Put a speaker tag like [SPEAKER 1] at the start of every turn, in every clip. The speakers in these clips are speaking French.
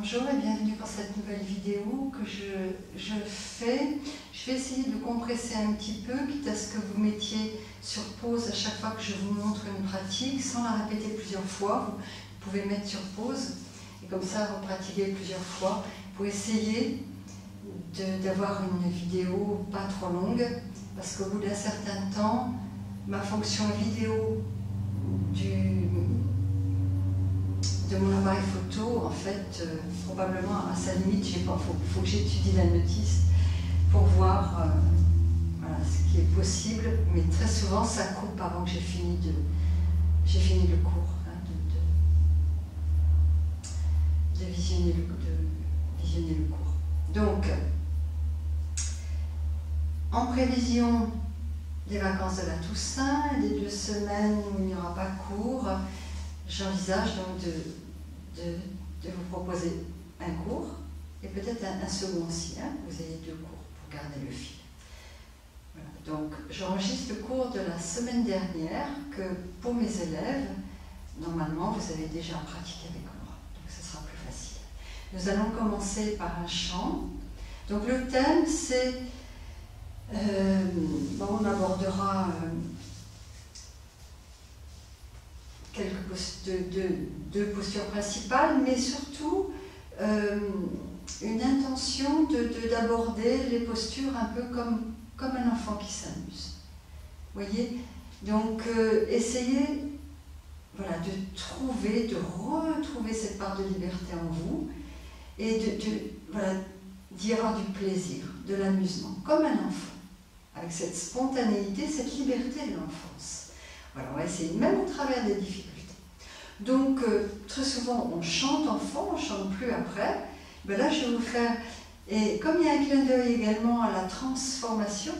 [SPEAKER 1] Bonjour et bienvenue pour cette nouvelle vidéo que je fais. Je vais essayer de compresser un petit peu, quitte à ce que vous mettiez sur pause à chaque fois que je vous montre une pratique, sans la répéter plusieurs fois. Vous pouvez mettre sur pause et comme ça vous pratiquez plusieurs fois pour essayer d'avoir une vidéo pas trop longue, parce qu'au bout d'un certain temps, ma fonction vidéo de mon appareil photo, en fait, probablement à sa limite, il faut que j'étudie la notice pour voir voilà, ce qui est possible, mais très souvent ça coupe avant que j'ai fini le cours, hein, de visionner le cours. Donc, en prévision des vacances de la Toussaint et des 2 semaines où il n'y aura pas cours, j'envisage donc de vous proposer un cours et peut-être un second aussi, hein, que vous ayez 2 cours pour garder le fil. Voilà. Donc j'enregistre le cours de la semaine dernière que pour mes élèves, normalement vous avez déjà pratiqué avec moi, donc ce sera plus facile. Nous allons commencer par un chant. Donc le thème c'est, on abordera deux postures principales, mais surtout une intention d'aborder les postures un peu comme un enfant qui s'amuse. Vous voyez? Donc essayez voilà, de retrouver cette part de liberté en vous et voilà, d'y avoir du plaisir, de l'amusement, comme un enfant, avec cette spontanéité, cette liberté de l'enfance. Voilà, on va essayer, même au travers des difficultés. Donc, très souvent, on chante enfant, on ne chante plus après. Ben là, je vais vous faire, et comme il y a un clin d'œil également à la transformation,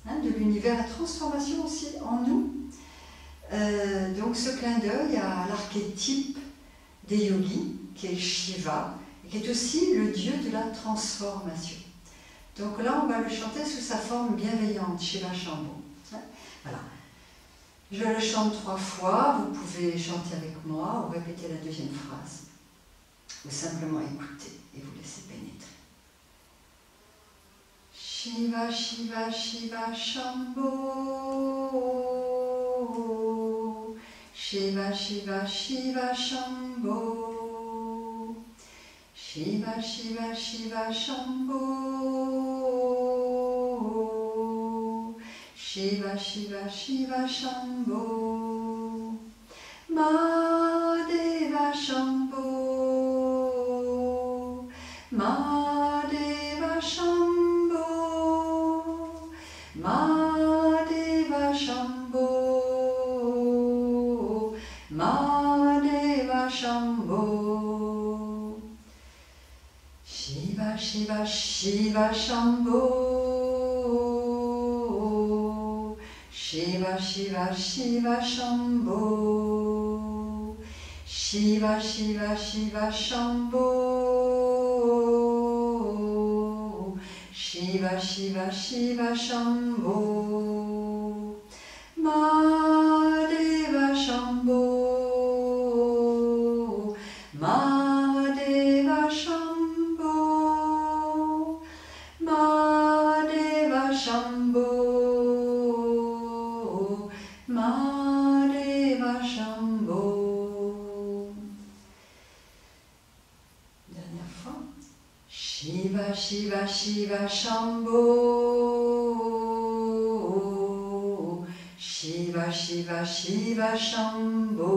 [SPEAKER 1] hein, de l'univers, la transformation aussi en nous. Donc, ce clin d'œil à l'archétype des yogis, qui est Shiva, et qui est aussi le dieu de la transformation. Donc là, on va le chanter sous sa forme bienveillante, Shiva Shambho. Hein, voilà. Je le chante 3 fois, vous pouvez chanter avec moi ou répéter la 2e phrase, ou simplement écouter et vous laisser pénétrer. Shiva, Shiva, Shiva, Shambho. Shiva, Shiva, Shiva, Shambho. Shiva, Shiva, Shiva, Shambho. Shiva, Shiva, Shiva, Shambho. Mahadeva Shambho. Mahadeva Shambho. Mahadeva Shambho. Mahadeva Shambho. Shiva, Shiva, Shiva, Shambho. Shiva, Shiva, Shiva, Shambho. Shiva, Shiva, Shiva, Shambho. Shiva, Shiva, Shiva, Shambho. Mahadeva Shambho. Mahadeva Shambho. Mahadeva Shambho. Mahadeva Shambho. Dernière fois. Shiva, Shiva, Shiva, Shambho. Shiva, Shiva, Shiva, Shambho.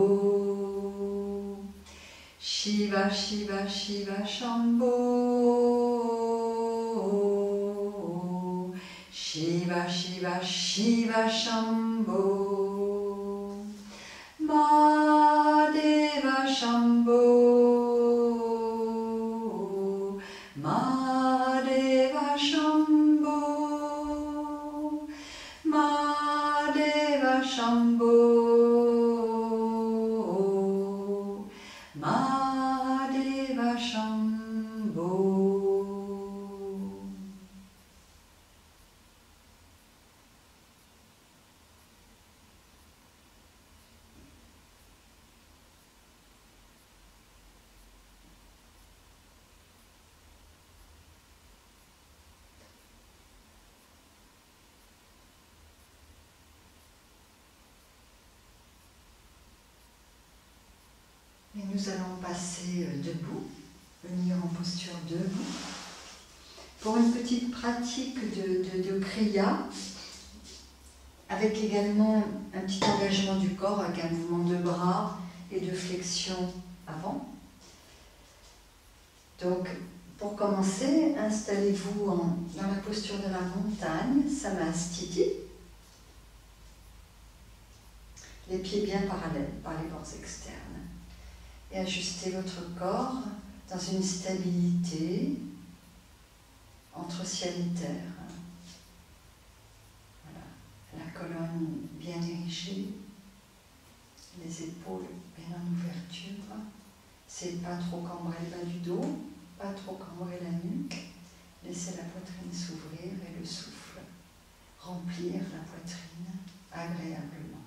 [SPEAKER 1] Shiva, Shiva, Shiva, Shambho. Shiva, Shiva, Shiva, Shambho. Mahadeva Shambho. Mahadeva Shambho. Mahadeva Shambho. Mahadeva Shambho. Et nous allons passer debout, venir en posture debout. Pour une petite pratique de Kriya, avec également un petit engagement du corps, avec un mouvement de bras et de flexion avant. Donc, pour commencer, installez-vous dans la posture de la montagne, Samastiti. Les pieds bien parallèles par les bords externes. Et ajustez votre corps dans une stabilité entre ciel et terre. Voilà. La colonne bien érigée, les épaules bien en ouverture. C'est pas trop cambrer le bas du dos, pas trop cambrer la nuque. Laissez la poitrine s'ouvrir et le souffle remplir la poitrine agréablement.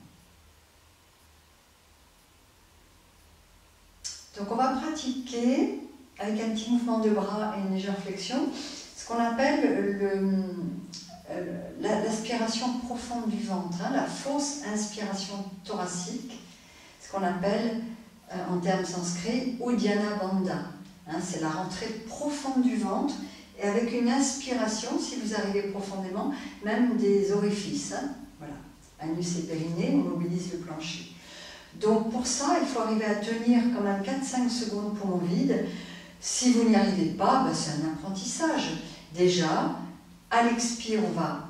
[SPEAKER 1] Donc on va pratiquer, avec un petit mouvement de bras et une légère flexion, ce qu'on appelle l'aspiration profonde du ventre, hein, la fausse inspiration thoracique, ce qu'on appelle en termes sanskrits Uddiyana Bandha. Hein, c'est la rentrée profonde du ventre et avec une inspiration, si vous arrivez profondément, même des orifices. Hein, voilà. Anus et périnée, on mobilise le plancher. Donc pour ça, il faut arriver à tenir quand même 4-5 secondes poumon vide. Si vous n'y arrivez pas, c'est un apprentissage. Déjà, à l'expire, on va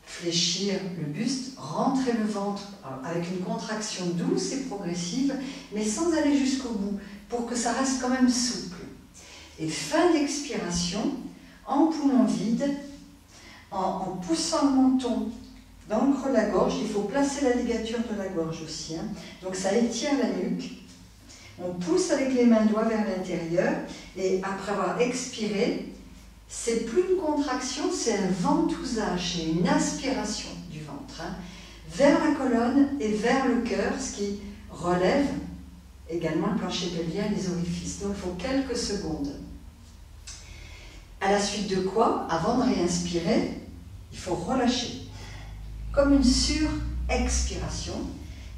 [SPEAKER 1] fléchir le buste, rentrer le ventre avec une contraction douce et progressive, mais sans aller jusqu'au bout, pour que ça reste quand même souple. Et fin d'expiration, en poumon vide, en poussant le menton dans le creux de la gorge, il faut placer la ligature de la gorge aussi. Hein. Donc ça étire la nuque. On pousse avec les mains doigts vers l'intérieur et après avoir expiré, c'est plus une contraction, c'est un ventousage, c'est une aspiration du ventre, hein, vers la colonne et vers le cœur, ce qui relève également le plancher pelvien et les orifices. Donc il faut quelques secondes. À la suite de quoi, avant de réinspirer, il faut relâcher. Comme une sur-expiration,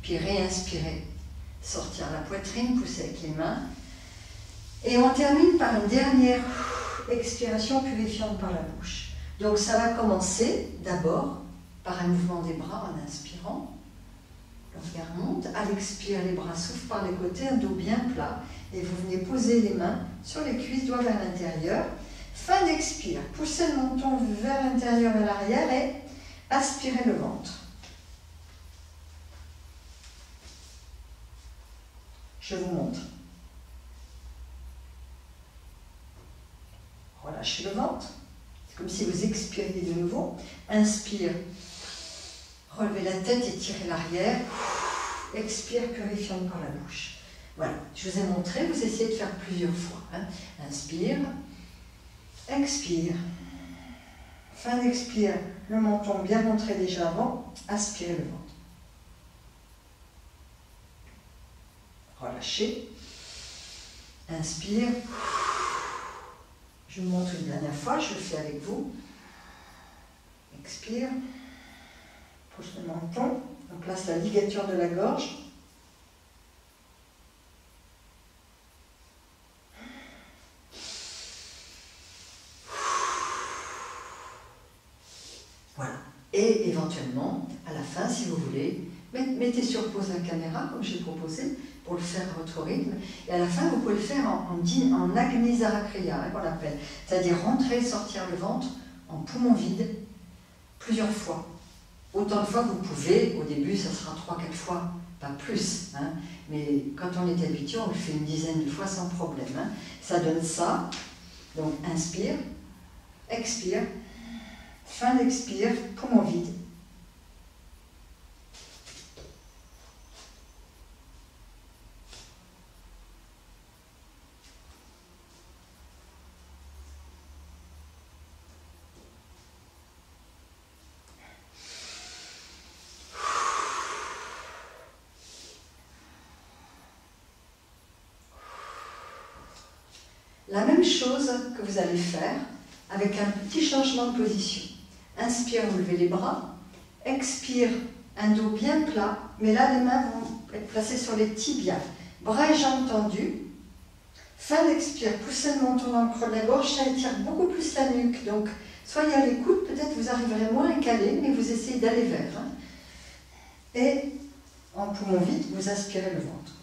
[SPEAKER 1] puis réinspirer, sortir la poitrine, pousser avec les mains. Et on termine par une dernière expiration purifiante par la bouche. Donc ça va commencer d'abord par un mouvement des bras en inspirant. Le regard monte, à l'expire, les bras soufflent par les côtés, un dos bien plat. Et vous venez poser les mains sur les cuisses, doigts vers l'intérieur. Fin d'expire, poussez le menton vers l'intérieur et l'arrière et aspirez le ventre. Je vous montre. Relâchez le ventre. C'est comme si vous expiriez de nouveau. Inspire. Relevez la tête et tirez l'arrière. Expire, purifiante par la bouche. Voilà, je vous ai montré, vous essayez de faire plusieurs fois. Hein. Inspire. Expire. Fin d'expire, le menton bien montré déjà avant, aspirez le ventre. Relâchez. Inspire. Je vous montre une dernière fois, je le fais avec vous. Expire. Pousse le menton, on place la ligature de la gorge. Voilà. Et éventuellement, à la fin, si vous voulez, mettez sur pause la caméra, comme j'ai proposé, pour le faire à votre rythme. Et à la fin, vous pouvez le faire en Agnisara Kriya, hein, qu'on appelle. C'est-à-dire rentrer et sortir le ventre en poumon vide plusieurs fois. Autant de fois que vous pouvez. Au début, ça sera 3-4 fois, pas plus. Hein. Mais quand on est habitué, on le fait une dizaine de fois sans problème. Hein. Ça donne ça. Donc, inspire, expire. Fin d'expire, poumon vide. La même chose que vous allez faire avec un petit changement de position. Inspire, vous levez les bras. Expire, un dos bien plat. Mais là, les mains vont être placées sur les tibias. Bras et jambes tendus. Fin d'expire, poussez le menton dans le creux de la gorge, ça étire beaucoup plus la nuque. Donc, soyez à l'écoute, peut-être vous arriverez moins à caler, mais vous essayez d'aller vers. Hein. Et en poumon vide, vous aspirez le ventre.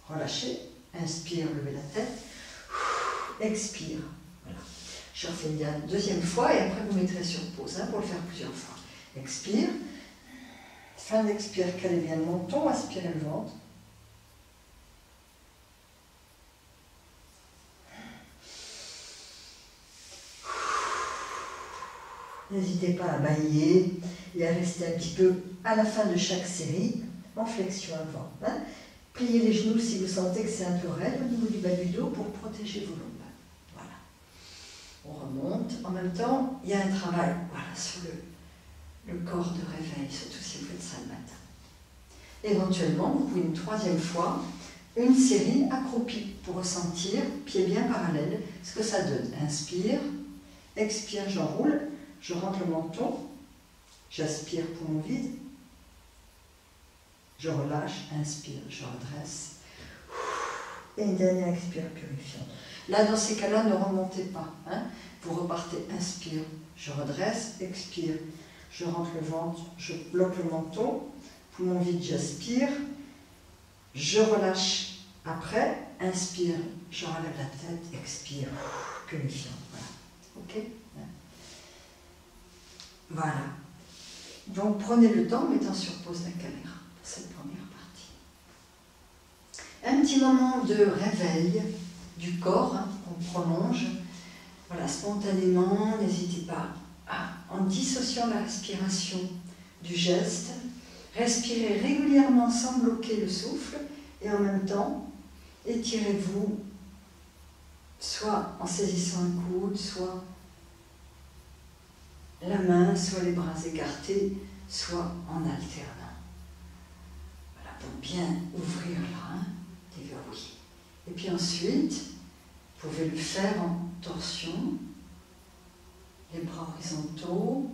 [SPEAKER 1] Relâchez, inspire, levez la tête, expire. Voilà. Je refais une deuxième fois et après vous mettrez sur pause hein, pour le faire plusieurs fois. Expire, fin d'expire, calez bien le menton, aspirez le ventre. N'hésitez pas à bâiller et à rester un petit peu à la fin de chaque série en flexion avant. Hein. Pliez les genoux si vous sentez que c'est un peu raide au niveau du bas du dos pour protéger vos lombes. Voilà. On remonte. En même temps, il y a un travail sur le corps de réveil, surtout si vous faites ça le matin. Éventuellement, vous pouvez une troisième fois, une série accroupie pour ressentir, pieds bien parallèles, ce que ça donne. Inspire, expire, j'enroule. Je rentre le menton, j'aspire poumon vide, je relâche, inspire, je redresse, et une dernière expire purifiante. Là, dans ces cas-là, ne remontez pas. Hein. Vous repartez, inspire, je redresse, expire, je rentre le ventre, je bloque le menton, poumon vide, j'aspire, je relâche après, inspire, je relève la tête, expire, purifiant. Voilà. Ok ? Voilà. Donc prenez le temps en mettant sur pause la caméra pour cette première partie. Un petit moment de réveil du corps hein, qu'on prolonge. Voilà, spontanément, n'hésitez pas en dissociant la respiration du geste, respirez régulièrement sans bloquer le souffle et en même temps, étirez-vous soit en saisissant un coude, soit la main, soit les bras écartés, soit en alternant. Voilà, pour bien ouvrir le rein, déverrouiller. Et puis ensuite, vous pouvez le faire en torsion, les bras horizontaux,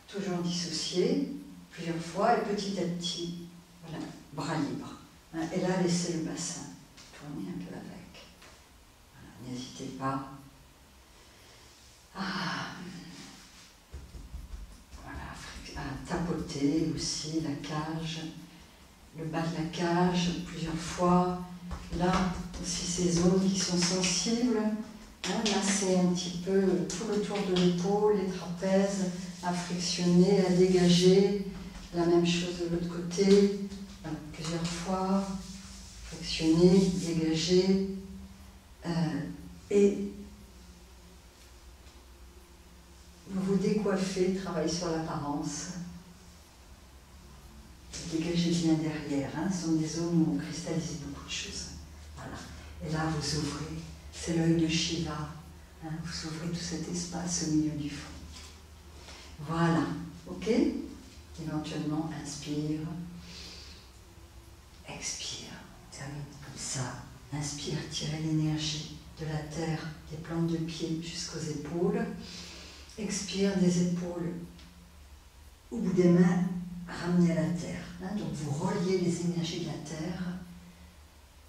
[SPEAKER 1] toujours dissociés, plusieurs fois, et petit à petit, voilà, bras libres. Et là, laissez le bassin tourner un peu avec. Voilà, n'hésitez pas. À tapoter aussi la cage, le bas de la cage plusieurs fois. Là aussi ces zones qui sont sensibles. Hein, masser un petit peu tout le tour de l'épaule, les trapèzes, à frictionner, à dégager. La même chose de l'autre côté. Voilà, plusieurs fois. Frictionner, dégager. Et vous vous décoiffez, travaillez sur l'apparence. Dégagez bien derrière. Hein. Ce sont des zones où on cristallise beaucoup de choses. Voilà. Et là, vous ouvrez. C'est l'œil de Shiva. Hein. Vous ouvrez tout cet espace au milieu du fond. Voilà. OK ? Éventuellement, inspire. Expire. On termine comme ça. Inspire, tirez l'énergie de la terre, des plantes de pied jusqu'aux épaules. Expire des épaules au bout des mains, ramenez à la terre. Hein, donc vous reliez les énergies de la terre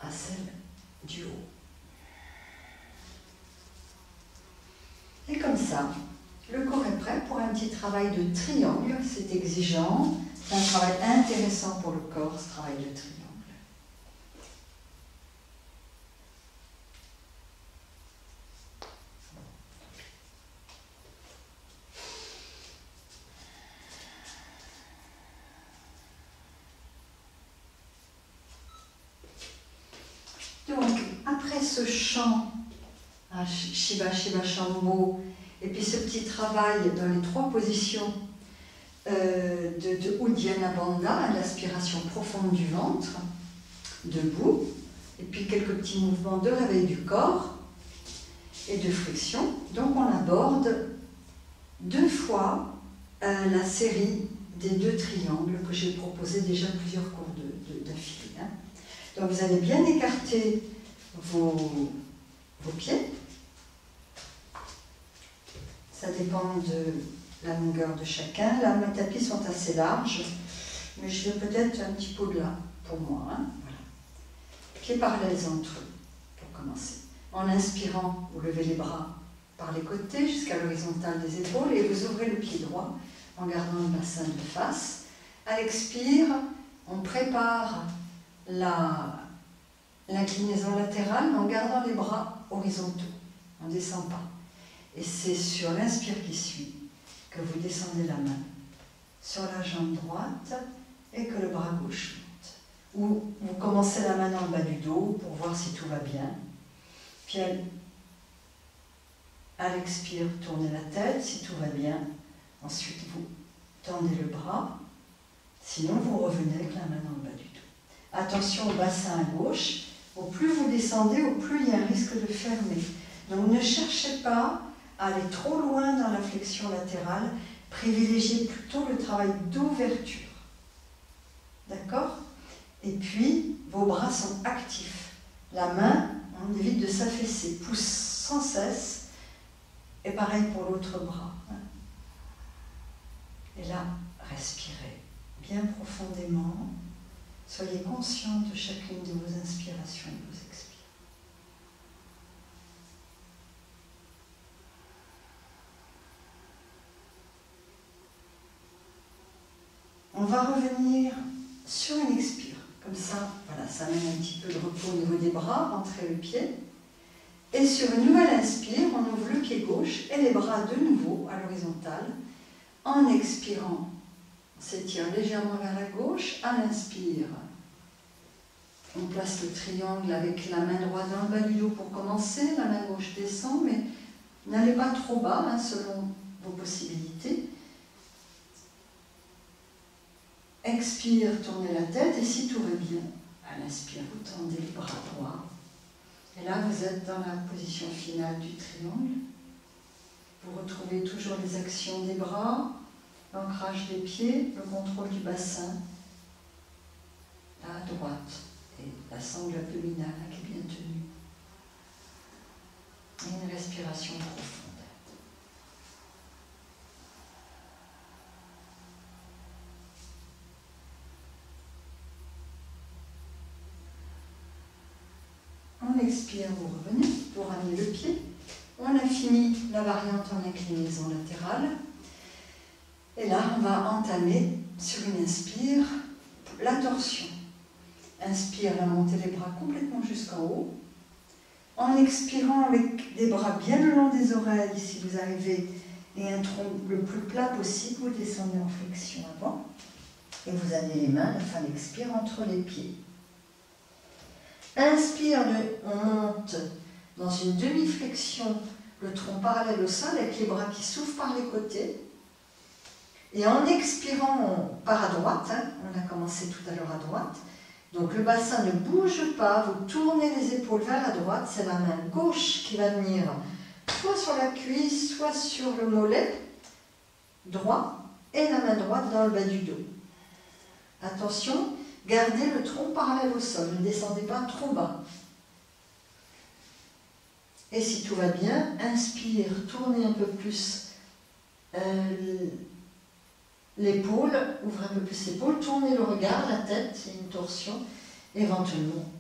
[SPEAKER 1] à celles du haut. Et comme ça, le corps est prêt pour un petit travail de triangle. C'est exigeant, c'est un travail intéressant pour le corps, ce travail de triangle. Donc, après ce chant, Shiva, Shiva, Shambho, et puis ce petit travail dans les 3 positions de Uddiyana Bandha, l'aspiration profonde du ventre, debout, et puis quelques petits mouvements de réveil du corps et de friction. Donc on aborde 2 fois la série des 2 triangles que j'ai proposé déjà plusieurs cours d'affilée. Hein. Donc vous allez bien écarter vos pieds. Ça dépend de la longueur de chacun. Là, mes tapis sont assez larges, mais je vais peut-être un petit peu de là pour moi. Hein. Voilà. Pieds parallèles entre eux, pour commencer. En inspirant, vous levez les bras par les côtés jusqu'à l'horizontale des épaules et vous ouvrez le pied droit en gardant le bassin de face. À l'expire, on prépare l'inclinaison latérale en gardant les bras horizontaux. On ne descend pas. Et c'est sur l'inspire qui suit que vous descendez la main sur la jambe droite et que le bras gauche monte. Ou vous commencez la main dans le bas du dos pour voir si tout va bien. Puis à l'expire, tournez la tête si tout va bien. Ensuite, vous tendez le bras. Sinon, vous revenez avec la main dans le bas du dos. Attention au bassin à gauche. Au plus vous descendez, au plus il y a un risque de fermer. Donc ne cherchez pas à aller trop loin dans la flexion latérale. Privilégiez plutôt le travail d'ouverture. D'accord? Et puis, vos bras sont actifs. La main, on évite de s'affaisser. Pousse sans cesse. Et pareil pour l'autre bras. Et là, respirez bien profondément. Soyez conscient de chacune de vos inspirations et de vos expirations. On va revenir sur une expire. Comme ça, voilà, ça mène un petit peu de repos au niveau des bras, rentrez le pied. Et sur une nouvelle inspire, on ouvre le pied gauche et les bras de nouveau à l'horizontale. En expirant, on s'étire légèrement vers la gauche. À l'inspire, on place le triangle avec la main droite dans le bas du dos pour commencer. La main gauche descend, mais n'allez pas trop bas, hein, selon vos possibilités. Expire, tournez la tête, et si tout va bien, à l'inspire, vous tendez les bras droits. Et là, vous êtes dans la position finale du triangle. Vous retrouvez toujours les actions des bras, l'ancrage des pieds, le contrôle du bassin, à droite, et la sangle abdominale qui est bien tenue. Et une respiration profonde. On expire, vous revenez, vous ramenez le pied. On a fini la variante en inclinaison latérale. Et là, on va entamer sur une inspire la torsion. Inspire, la montée des bras complètement jusqu'en haut. En expirant avec des bras bien le long des oreilles, si vous arrivez, et un tronc le plus plat possible, vous descendez en flexion avant. Et vous amenez les mains, à la fin de l'expire, entre les pieds. Inspire, on monte dans une demi-flexion, le tronc parallèle au sol, avec les bras qui s'ouvrent par les côtés. Et en expirant, on part à droite, hein, on a commencé tout à l'heure à droite. Donc le bassin ne bouge pas, vous tournez les épaules vers la droite, c'est la main gauche qui va venir soit sur la cuisse, soit sur le mollet droit, et la main droite dans le bas du dos. Attention, gardez le tronc parallèle au sol, ne descendez pas trop bas. Et si tout va bien, inspire, tournez un peu plus l'épaule, ouvrez un peu plus l'épaule, tournez le regard, la tête, c'est une torsion, éventuellement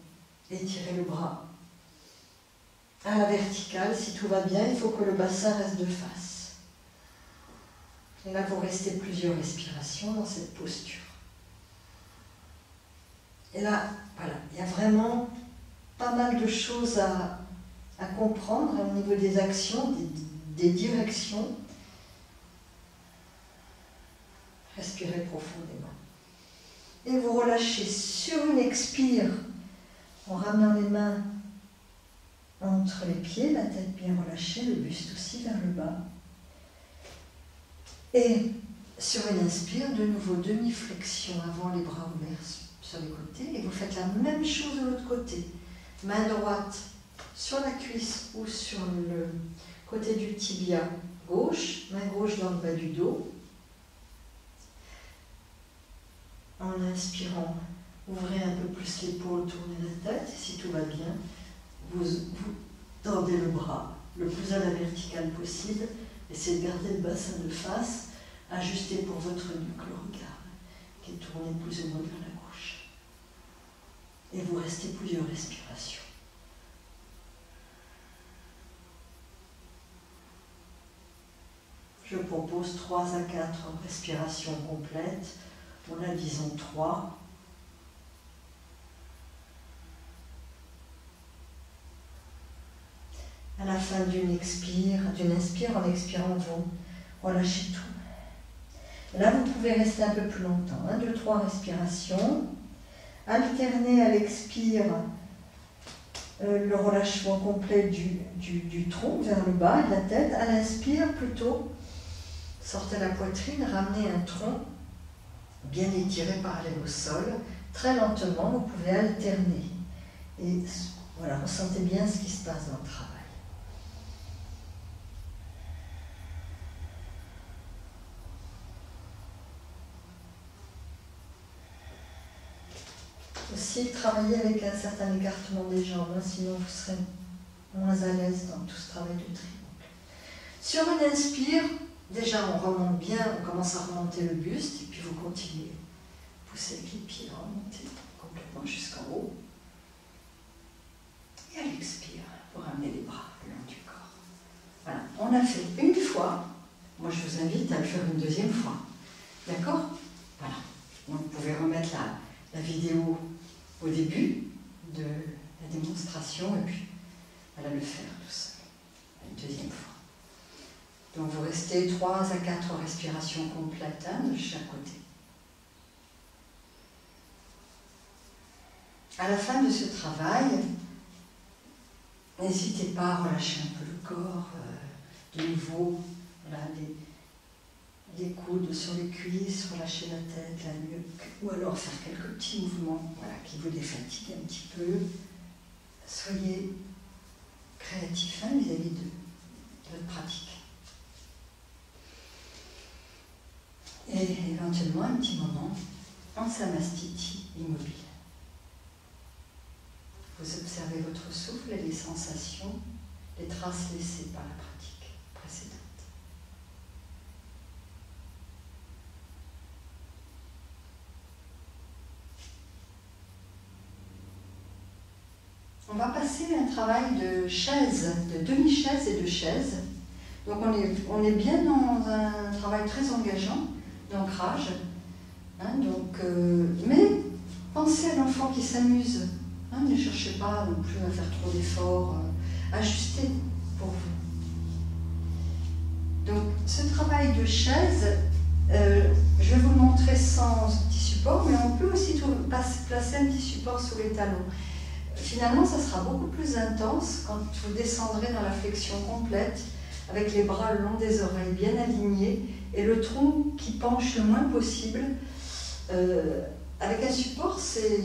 [SPEAKER 1] étirez le bras à la verticale. Si tout va bien, il faut que le bassin reste de face. Et là, vous restez plusieurs respirations dans cette posture. Et là, voilà, il y a vraiment pas mal de choses à comprendre au niveau des actions, des directions. Respirez profondément. Et vous relâchez sur une expire en ramenant les mains entre les pieds, la tête bien relâchée, le buste aussi vers le bas. Et sur une inspire, de nouveau demi-flexion avant, les bras ouverts sur les côtés. Et vous faites la même chose de l'autre côté. Main droite sur la cuisse ou sur le côté du tibia gauche, main gauche dans le bas du dos. En inspirant, ouvrez un peu plus l'épaule, tournez la tête, et si tout va bien, vous tendez le bras le plus à la verticale possible, essayez de garder le bassin de face, ajustez pour votre nuque le regard. qui est tourné plus ou moins vers la gauche. Et vous restez plusieurs respirations. Je propose 3 à 4 respirations complètes. On a disons 3. À la fin d'une inspire, en expirant, vous relâchez tout. Là, vous pouvez rester un peu plus longtemps. 1, 2, 3 respirations. Alternez à l'expire le relâchement complet du tronc vers le bas et de la tête. À l'inspire, plutôt, sortez la poitrine, ramenez un tronc bien étiré parallèle au sol. Très lentement, vous pouvez alterner. Et voilà, ressentez bien ce qui se passe dans le travail. Aussi, travailler avec un certain écartement des jambes, hein, sinon vous serez moins à l'aise dans tout ce travail de triangle. Sur une inspire, déjà on remonte bien, on commence à remonter le buste, et puis vous continuez. Poussez avec les pieds, remontez complètement jusqu'en haut. Et à l'expire, vous ramenez les bras le long du corps. Voilà, on l'a fait une fois. Moi je vous invite à le faire une deuxième fois. D'accord? Voilà. Donc vous pouvez remettre la vidéo au début de la démonstration et puis le faire tout seul, une deuxième fois. Donc vous restez 3 à 4 respirations complètes de chaque côté. À la fin de ce travail, n'hésitez pas à relâcher un peu le corps, de nouveau, voilà, les coudes sur les cuisses, relâcher la tête, la nuque, ou alors faire quelques petits mouvements qui vous défatiguent un petit peu. Soyez créatifs vis-à-vis de votre pratique. Et éventuellement un petit moment en samastiti immobile. Vous observez votre souffle et les sensations, les traces laissées par la pratique précédente. On va passer à un travail de chaise, de demi-chaise et de chaise. Donc on est bien dans un travail très engageant, d'ancrage. Mais pensez à l'enfant qui s'amuse. Ne cherchez pas non plus à faire trop d'efforts. Ajustez pour vous. Donc ce travail de chaise, je vais vous le montrer sans petit support, mais on peut aussi placer un petit support sous les talons. Finalement, ça sera beaucoup plus intense quand vous descendrez dans la flexion complète, avec les bras le long des oreilles bien alignés et le tronc qui penche le moins possible. Avec un support, c'est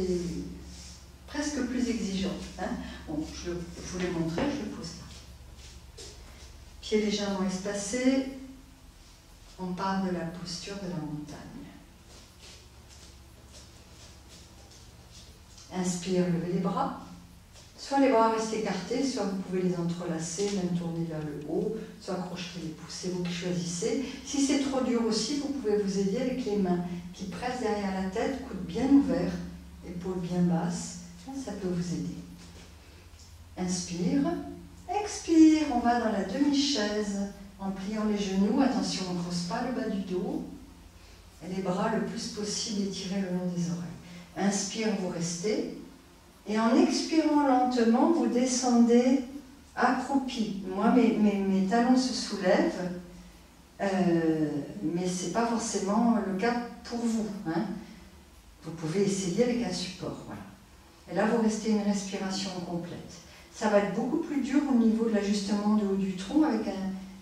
[SPEAKER 1] presque plus exigeant. Bon, je vous l'ai montré, je le pose là. Pieds légèrement espacés, on part de la posture de la montagne. Inspire, levez les bras. Soit les bras restent écartés, soit vous pouvez les entrelacer, même tourner vers le haut, soit crocheter les pouces. C'est vous qui choisissez. Si c'est trop dur aussi, vous pouvez vous aider avec les mains qui pressent derrière la tête, coude bien ouvert, épaules bien basses. Ça peut vous aider. Inspire, expire, on va dans la demi-chaise en pliant les genoux. Attention, on ne creuse pas le bas du dos. Et les bras le plus possible étirés le long des oreilles. Inspire, vous restez. Et en expirant lentement, vous descendez accroupi. Moi, mes talons se soulèvent, mais ce n'est pas forcément le cas pour vous. Vous pouvez essayer avec un support. Voilà. Et là, vous restez une respiration complète. Ça va être beaucoup plus dur au niveau de l'ajustement du haut du tronc avec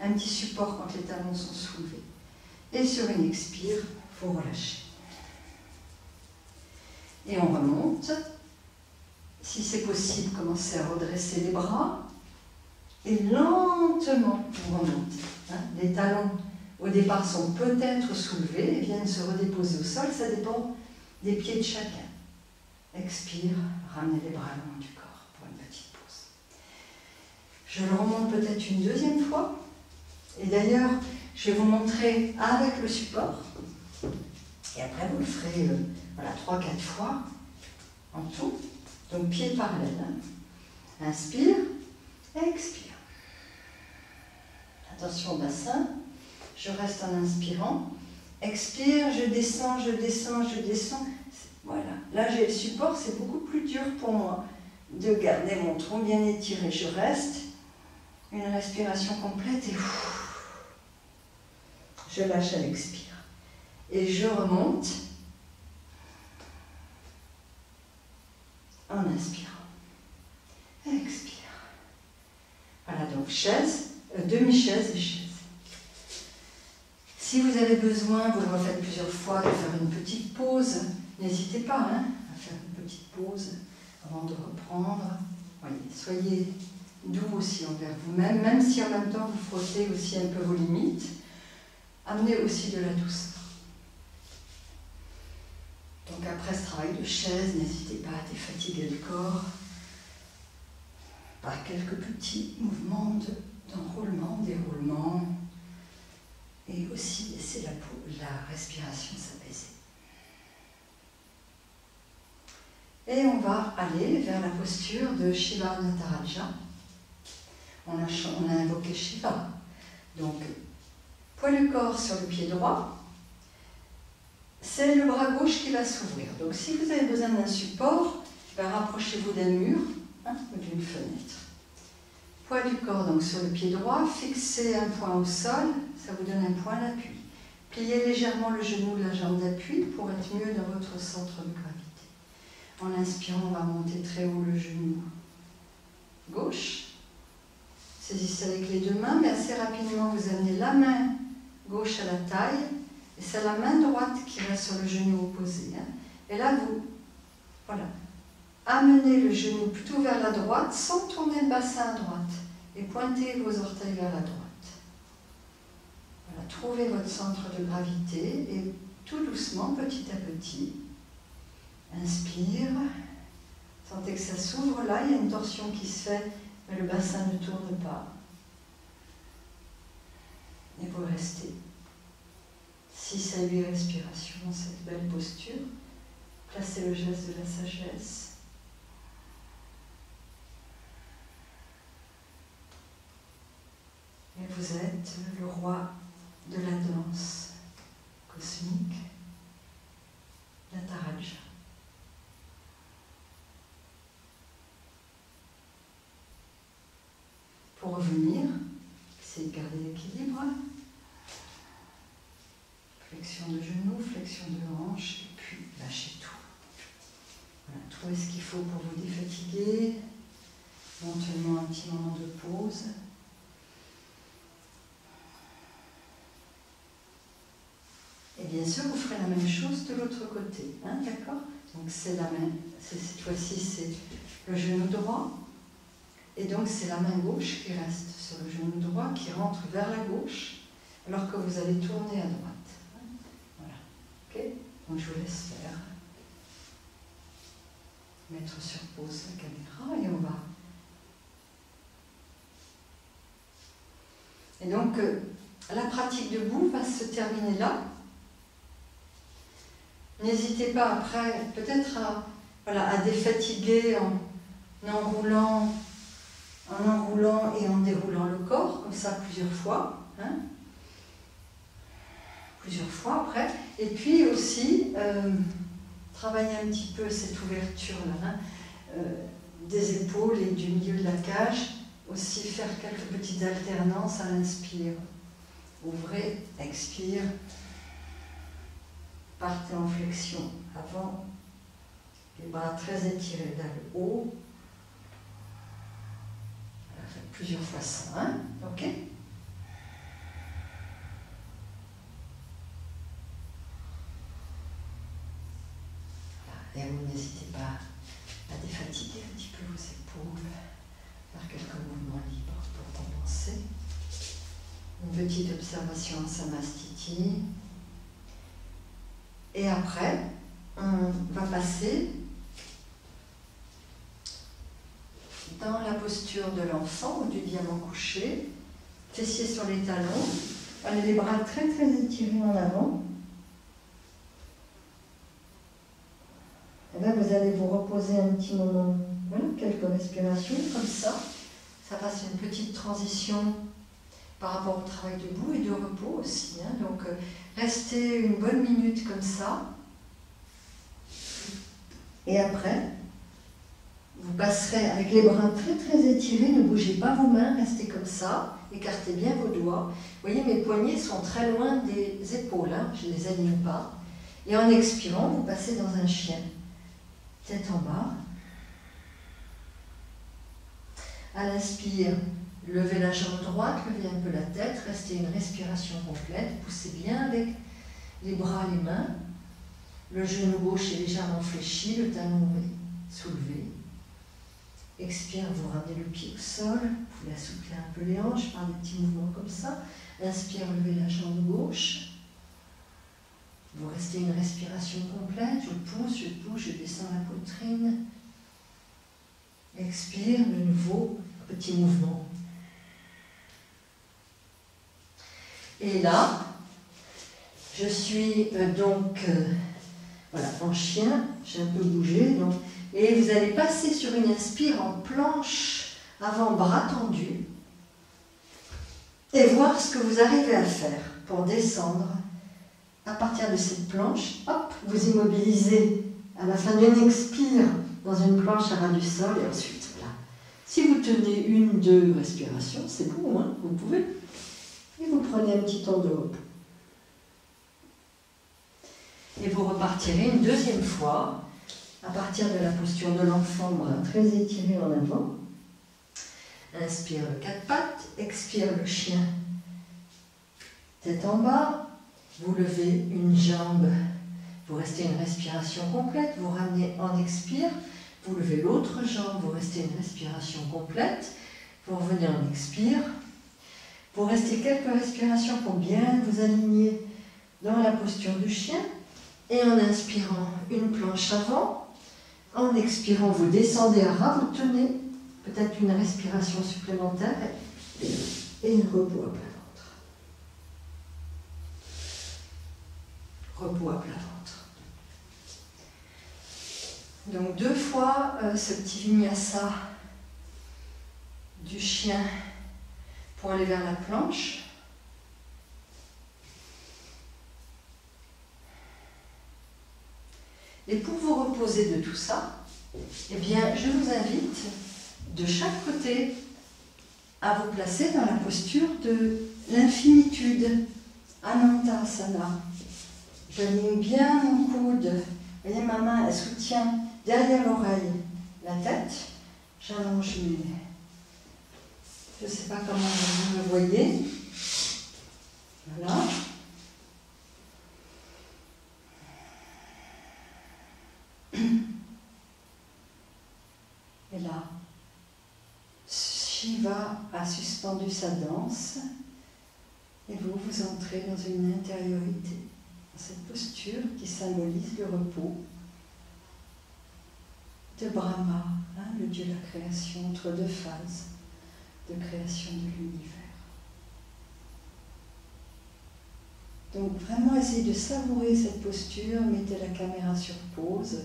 [SPEAKER 1] un petit support quand les talons sont soulevés. Et sur une expire, il faut relâcher. Et on remonte. Si c'est possible, commencez à redresser les bras. Et lentement, vous remontez. Les talons, au départ, sont peut-être soulevés et viennent se redéposer au sol. Ça dépend des pieds de chacun. Expire, ramenez les bras le long du corps pour une petite pause. Je le remonte peut-être une deuxième fois. Et d'ailleurs, je vais vous montrer avec le support. Et après, vous le ferez voilà, 3-4 fois en tout. Donc, pieds parallèles. Hein. Inspire, expire. Attention au bassin. Je reste en inspirant. Expire, je descends, je descends, je descends. Voilà. Là, j'ai le support, c'est beaucoup plus dur pour moi de garder mon tronc bien étiré. Je reste. Une respiration complète et je lâche à l'expire. Et je remonte en inspirant. Expire. Voilà, donc chaise, demi-chaise et chaise. Si vous avez besoin, vous le refaites plusieurs fois, de faire une petite pause, n'hésitez pas hein, à faire une petite pause avant de reprendre. Voyez, soyez doux aussi envers vous-même, même si en même temps vous frottez aussi un peu vos limites, amenez aussi de la douceur. Donc après ce travail de chaise, n'hésitez pas à défatiguer le corps par quelques petits mouvements d'enroulement, déroulement, et aussi laisser la respiration s'apaiser. Et on va aller vers la posture de Shiva Nataraja. On a invoqué Shiva. Donc, poids du corps sur le pied droit. C'est le bras gauche qui va s'ouvrir. Donc, si vous avez besoin d'un support, rapprochez-vous d'un mur hein, ou d'une fenêtre. Poids du corps donc sur le pied droit. Fixez un point au sol. Ça vous donne un point d'appui. Pliez légèrement le genou de la jambe d'appui pour être mieux dans votre centre de gravité. En inspirant, on va monter très haut le genou gauche. Saisissez avec les deux mains, mais assez rapidement, vous amenez la main gauche à la taille, et c'est la main droite qui va sur le genou opposé. Hein. Et là, vous voilà, amenez le genou plutôt vers la droite, sans tourner le bassin à droite, et pointez vos orteils vers la droite. Voilà, trouvez votre centre de gravité, et tout doucement, petit à petit, inspire. Sentez que ça s'ouvre là, il y a une torsion qui se fait, mais le bassin ne tourne pas. Et vous restez 6 à 8 respirations dans cette belle posture. Placez le geste de la sagesse. Et vous êtes le roi de la danse cosmique, Nataraja. Pour revenir, essayez de garder l'équilibre. Flexion de genoux, flexion de hanche, et puis lâchez tout. Voilà, trouvez ce qu'il faut pour vous défatiguer. Éventuellement un petit moment de pause. Et bien sûr, vous ferez la même chose de l'autre côté. Hein, d'accord ? Donc c'est la main, cette fois-ci c'est le genou droit. Et donc c'est la main gauche qui reste sur le genou droit, qui rentre vers la gauche, alors que vous allez tourner à droite. Voilà. Ok ? Donc je vous laisse faire. Mettre sur pause la caméra et on va. Et donc la pratique debout va se terminer là. N'hésitez pas après, peut-être à défatiguer en enroulant et en déroulant le corps, comme ça plusieurs fois. Hein, plusieurs fois après. Et puis aussi, travailler un petit peu cette ouverture-là, hein, des épaules et du milieu de la cage. Aussi faire quelques petites alternances à l'inspire. Ouvrez, expire. Partez en flexion avant. Les bras très étirés vers le haut. Plusieurs fois ça, hein? Ok? Voilà. Et vous n'hésitez pas à défatiguer un petit peu vos épaules, faire quelques mouvements libres pour compenser. Une petite observation en Samastiti. Et après, on va passer dans la posture de l'enfant ou du diamant couché, fessiers sur les talons, allez les bras très très étirés en avant. Et là, vous allez vous reposer un petit moment, voilà, quelques respirations comme ça. Ça passe une petite transition par rapport au travail debout et de repos aussi. Hein. Donc, restez une bonne minute comme ça. Et après, vous passerez avec les bras très très étirés, ne bougez pas vos mains, restez comme ça, écartez bien vos doigts. Vous voyez, mes poignets sont très loin des épaules, hein, je ne les aligne pas. Et en expirant, vous passez dans un chien. Tête en bas. À l'inspire, levez la jambe droite, levez un peu la tête, restez une respiration complète, poussez bien avec les bras et les mains. Le genou gauche est légèrement fléchi, le talon est soulevé. Expire, vous ramenez le pied au sol, vous pouvez assouplir un peu les hanches par des petits mouvements comme ça. Inspire, levez la jambe gauche. Vous restez une respiration complète, je pousse, je descends la poitrine. Expire, de nouveau, petit mouvement. Et là, je suis voilà, en chien, j'ai un peu bougé, donc, et vous allez passer sur une inspire en planche avant bras tendu et voir ce que vous arrivez à faire pour descendre. À partir de cette planche, hop, vous immobilisez à la fin d'une expire dans une planche à ras du sol et ensuite, voilà. Si vous tenez 1-2 respirations, c'est bon, hein, vous pouvez. Et vous prenez un petit temps de repos. Et vous repartirez une deuxième fois à partir de la posture de l'enfant, bras très étiré en avant. Inspire le 4 pattes, expire le chien. Tête en bas. Vous levez une jambe, vous restez une respiration complète, vous ramenez en expire, vous levez l'autre jambe, vous restez une respiration complète, vous revenez en expire, vous restez quelques respirations pour bien vous aligner dans la posture du chien, et en inspirant une planche avant, en expirant vous descendez à ras, vous tenez peut-être une respiration supplémentaire et une repos à plat. Repos à plat ventre. Donc 2 fois ce petit vinyasa du chien pour aller vers la planche. Et pour vous reposer de tout ça, eh bien, je vous invite de chaque côté à vous placer dans la posture de l'infinitude, Anantasana. J'aligne bien mon coude. Vous voyez, ma main, elle soutient derrière l'oreille la tête. J'allonge mes... Je ne sais pas comment vous me voyez. Voilà. Et là, Shiva a suspendu sa danse et vous entrez dans une intériorité. Cette posture qui symbolise le repos de Brahma, hein, le dieu de la création, entre 2 phases de création de l'univers. Donc vraiment essayez de savourer cette posture, mettez la caméra sur pause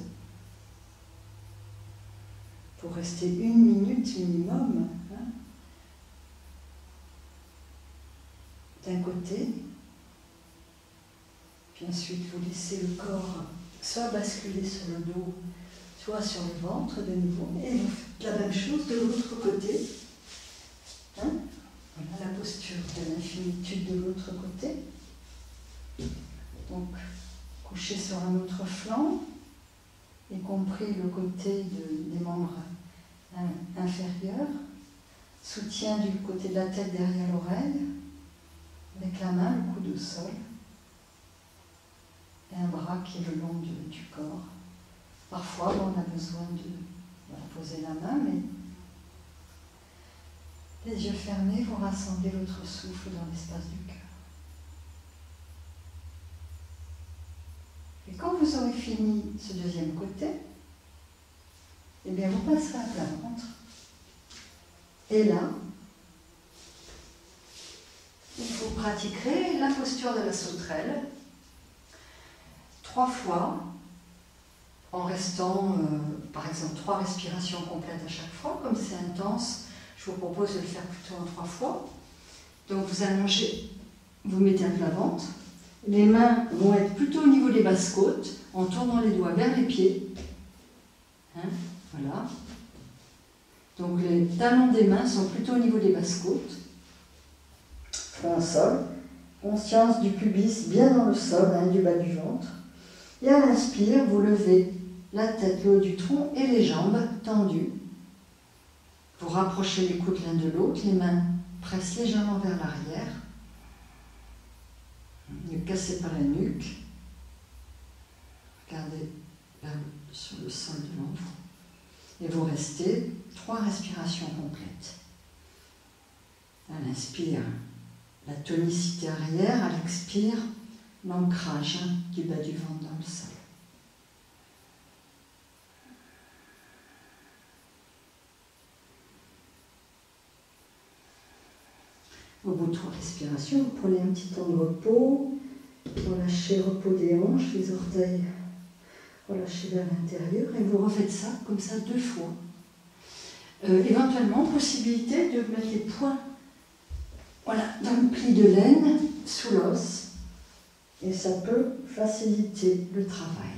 [SPEAKER 1] pour rester 1 minute minimum, hein, d'un côté. Puis ensuite, vous laissez le corps soit basculer sur le dos, soit sur le ventre de nouveau. Et vous faites la même chose de l'autre côté. Hein? Voilà la posture de l'infinitude de l'autre côté. Donc, coucher sur un autre flanc, y compris le côté des membres inférieurs. Soutien du côté de la tête derrière l'oreille, avec la main, le coude au sol. Et un bras qui est le long du corps. Parfois, on a besoin de poser la main, mais les yeux fermés, vous rassemblez votre souffle dans l'espace du cœur. Et quand vous aurez fini ce deuxième côté, eh bien, vous passerez à plat ventre. Et là, vous pratiquerez la posture de la sauterelle 3 fois en restant, par exemple, 3 respirations complètes à chaque fois. Comme c'est intense, je vous propose de le faire plutôt en 3 fois. Donc vous allongez, vous mettez un plat-ventre. Les mains vont être plutôt au niveau des basses-côtes, en tournant les doigts vers les pieds. Hein, voilà. Donc les talons des mains sont plutôt au niveau des basses-côtes. Front au sol. Conscience du pubis bien dans le sol, hein, du bas du ventre. Et à l'inspire, vous levez la tête, le haut du tronc et les jambes tendues. Vous rapprochez les coudes l'un de l'autre, les mains pressent légèrement vers l'arrière. Ne cassez pas la nuque. Regardez sur le sol de l'enfant. Et vous restez 3 respirations complètes. À l'inspire, la tonicité arrière. À l'expire, l'ancrage du bas du ventre dans le sol. Au bout de 3 respirations, vous prenez un petit temps de repos. Relâchez le repos des hanches, les orteils relâchez vers l'intérieur et vous refaites ça comme ça 2 fois. Éventuellement, possibilité de mettre les poings dans le pli de laine sous l'os et ça peut faciliter le travail.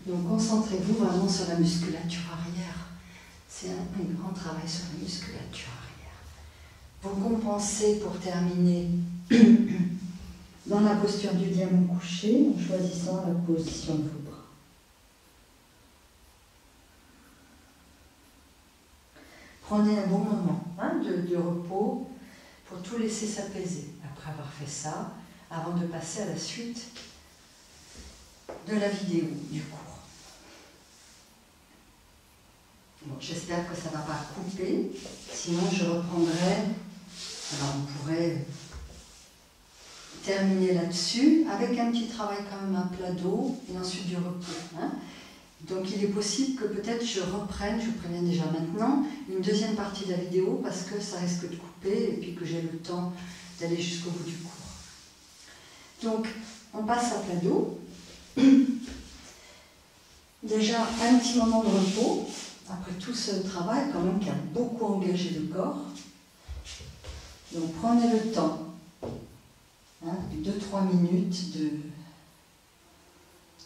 [SPEAKER 1] Donc concentrez-vous vraiment sur la musculature arrière. C'est un grand travail sur la musculature arrière. Vous compensez pour terminer dans la posture du diamant couché en choisissant la position de vos bras. Prenez un bon moment de repos pour tout laisser s'apaiser. Après avoir fait ça, avant de passer à la suite de la vidéo du cours. Bon, j'espère que ça ne va pas couper, sinon je reprendrai, alors on pourrait terminer là-dessus avec un petit travail quand même, un plat d'eau et ensuite du repos. Donc il est possible que peut-être je reprenne, je vous préviens déjà maintenant, une deuxième partie de la vidéo parce que ça risque de couper et puis que j'ai le temps d'aller jusqu'au bout du cours. Donc on passe à plat d'eau. Déjà un petit moment de repos après tout ce travail quand même qui a beaucoup engagé le corps. Donc prenez le temps, 2-3 minutes de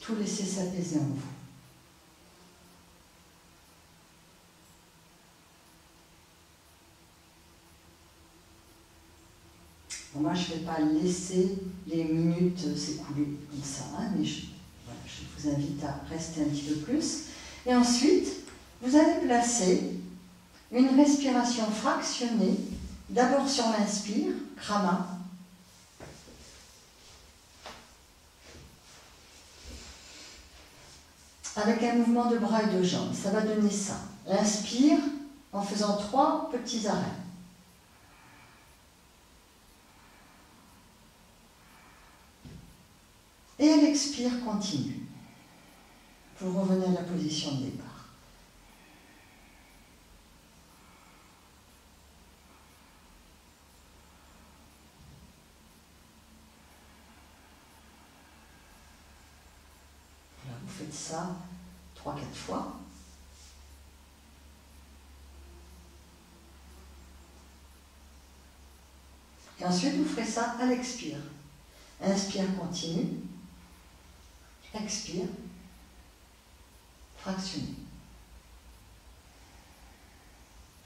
[SPEAKER 1] tout laisser s'apaiser en vous. Bon, moi je ne vais pas laisser les minutes s'écouler comme ça, mais je vous invite à rester un petit peu plus. Et ensuite, vous allez placer une respiration fractionnée, d'abord sur l'inspire, krama. Avec un mouvement de bras et de jambes, ça va donner ça. L'inspire en faisant 3 petits arrêts. Et à l'expire, continue. Vous revenez à la position de départ. Voilà, vous faites ça 3-4 fois. Et ensuite, vous ferez ça à l'expire. Inspire, continue. Expire. Fractionner.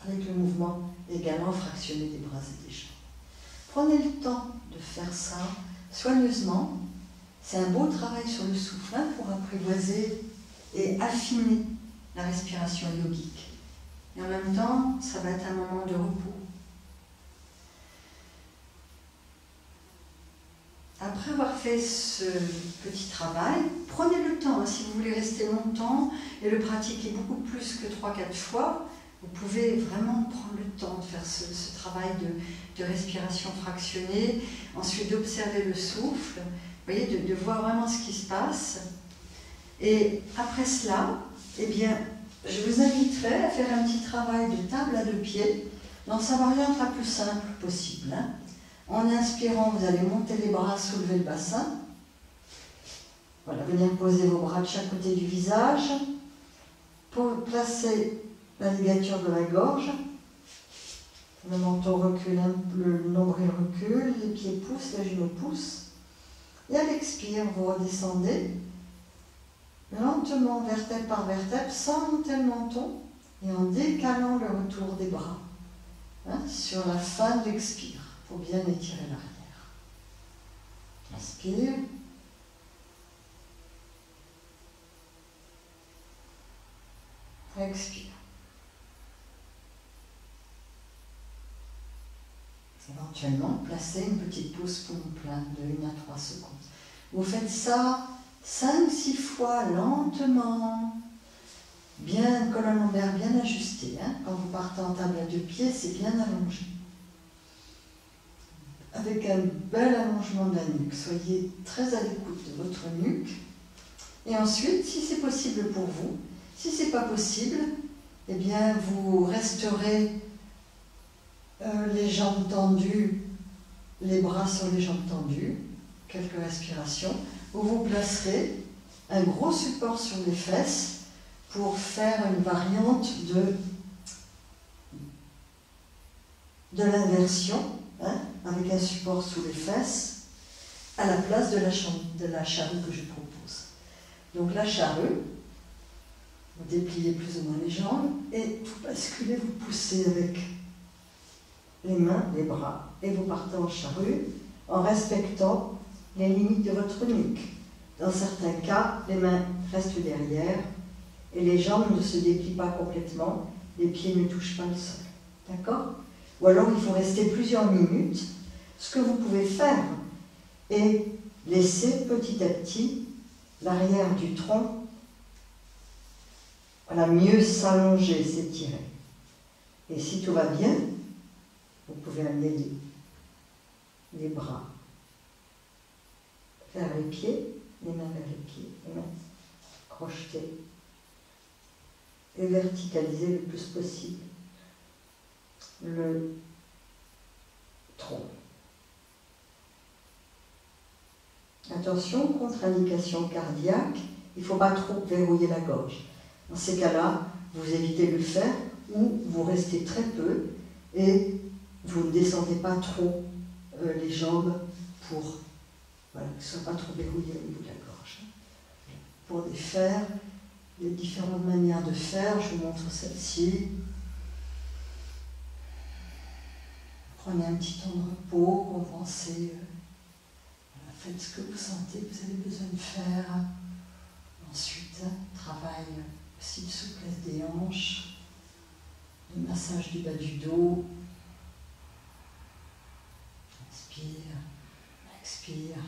[SPEAKER 1] Avec le mouvement également fractionné des bras et des jambes. Prenez le temps de faire ça soigneusement. C'est un beau travail sur le souffle pour apprivoiser et affiner la respiration yogique. Et en même temps, ça va être un moment de repos. Après avoir fait ce petit travail, prenez le temps. Si vous voulez rester longtemps et le pratiquer beaucoup plus que 3-4 fois, vous pouvez vraiment prendre le temps de faire ce travail de respiration fractionnée, ensuite d'observer le souffle, vous voyez, de voir vraiment ce qui se passe. Et après cela, eh bien, je vous inviterai à faire un petit travail de table à 2 pieds dans sa variante la plus simple possible. Hein. En inspirant, vous allez monter les bras, soulever le bassin. Voilà, venir poser vos bras de chaque côté du visage. Pour placer la ligature de la gorge. Le menton recule, le nombril recule, les pieds poussent, les genoux poussent. Et à l'expire, vous redescendez lentement, vertèbre par vertèbre, sans monter le menton et en décalant le retour des bras. Hein, sur la fin de l'expire, pour bien étirer l'arrière. Inspire. Expire. Éventuellement, placez une petite pause poumon plein de 1 à 3 secondes. Vous faites ça 5-6 fois lentement, bien colonne lombaire bien ajustée. Hein. Quand vous partez en table à 2 pieds, c'est bien allongé. Avec un bel allongement de la nuque. Soyez très à l'écoute de votre nuque. Et ensuite, si c'est possible pour vous, si ce n'est pas possible, eh bien vous resterez les jambes tendues, les bras sur les jambes tendues, quelques respirations. Vous vous placerez un gros support sur les fesses pour faire une variante de l'inversion, hein, avec un support sous les fesses, à la place de la charrue que je propose. Donc la charrue, vous dépliez plus ou moins les jambes et vous basculez, vous poussez avec les mains, les bras, et vous partez en charrue en respectant les limites de votre nuque. Dans certains cas, les mains restent derrière et les jambes ne se déplient pas complètement, les pieds ne touchent pas le sol. D'accord? Ou alors il faut rester plusieurs minutes. Ce que vous pouvez faire est laisser petit à petit l'arrière du tronc, voilà, mieux s'allonger, s'étirer. Et si tout va bien, vous pouvez amener les bras vers les pieds, les mains vers les pieds, les mains crochetées et verticaliser le plus possible le tronc. Attention, contre-indication cardiaque, il ne faut pas trop verrouiller la gorge. Dans ces cas-là, vous évitez de le faire ou vous restez très peu et vous ne descendez pas trop les jambes pour voilà, que ce ne soit pas trop verrouillé au niveau de la gorge. Pour défaire, les différentes manières de faire, je vous montre celle-ci. Prenez un petit temps de repos, compensez. Faites ce que vous sentez que vous avez besoin de faire. Ensuite, travail aussi de souplesse des hanches, le massage du bas du dos. Inspire, expire.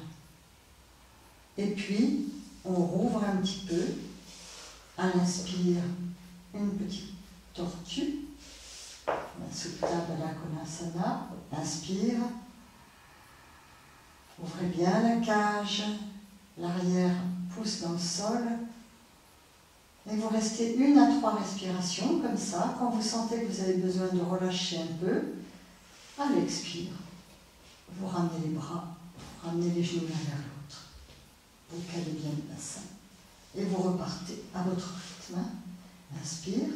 [SPEAKER 1] Et puis, on rouvre un petit peu. À l'inspire, une petite tortue. Sous table à la Konasana. Inspire. Ouvrez bien la cage, l'arrière pousse dans le sol et vous restez 1 à 3 respirations comme ça. Quand vous sentez que vous avez besoin de relâcher un peu, à l'expire, vous ramenez les bras, vous ramenez les genoux l'un vers l'autre, vous calez bien le bassin et vous repartez à votre rythme. Inspire,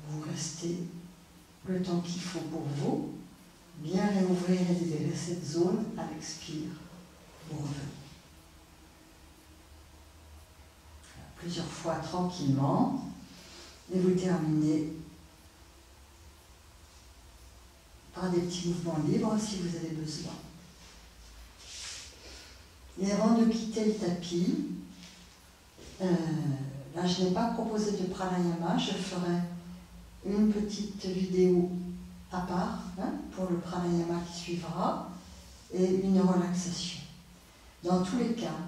[SPEAKER 1] vous restez le temps qu'il faut pour vous. Bien réouvrir et libérer cette zone à l'expire. Vous revenez. Plusieurs fois tranquillement. Et vous terminez par des petits mouvements libres si vous avez besoin. Et avant de quitter le tapis, là je n'ai pas proposé de pranayama, je ferai une petite vidéo à part, hein, pour le pranayama qui suivra, et une relaxation. Dans tous les cas,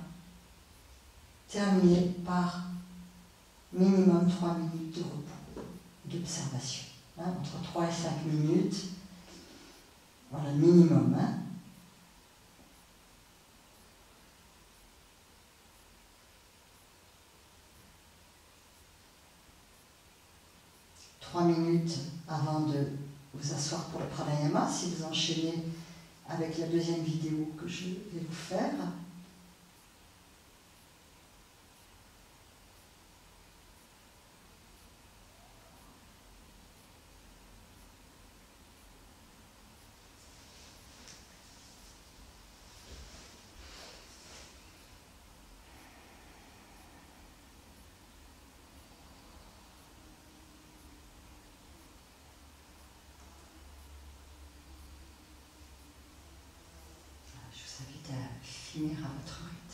[SPEAKER 1] terminez par minimum 3 minutes de repos, d'observation. Hein, entre 3 et 5 minutes, voilà, minimum. Hein. 3 minutes avant de vous asseoir pour le pranayama, si vous enchaînez avec la deuxième vidéo que je vais vous faire. Je vous invite à finir à votre rythme.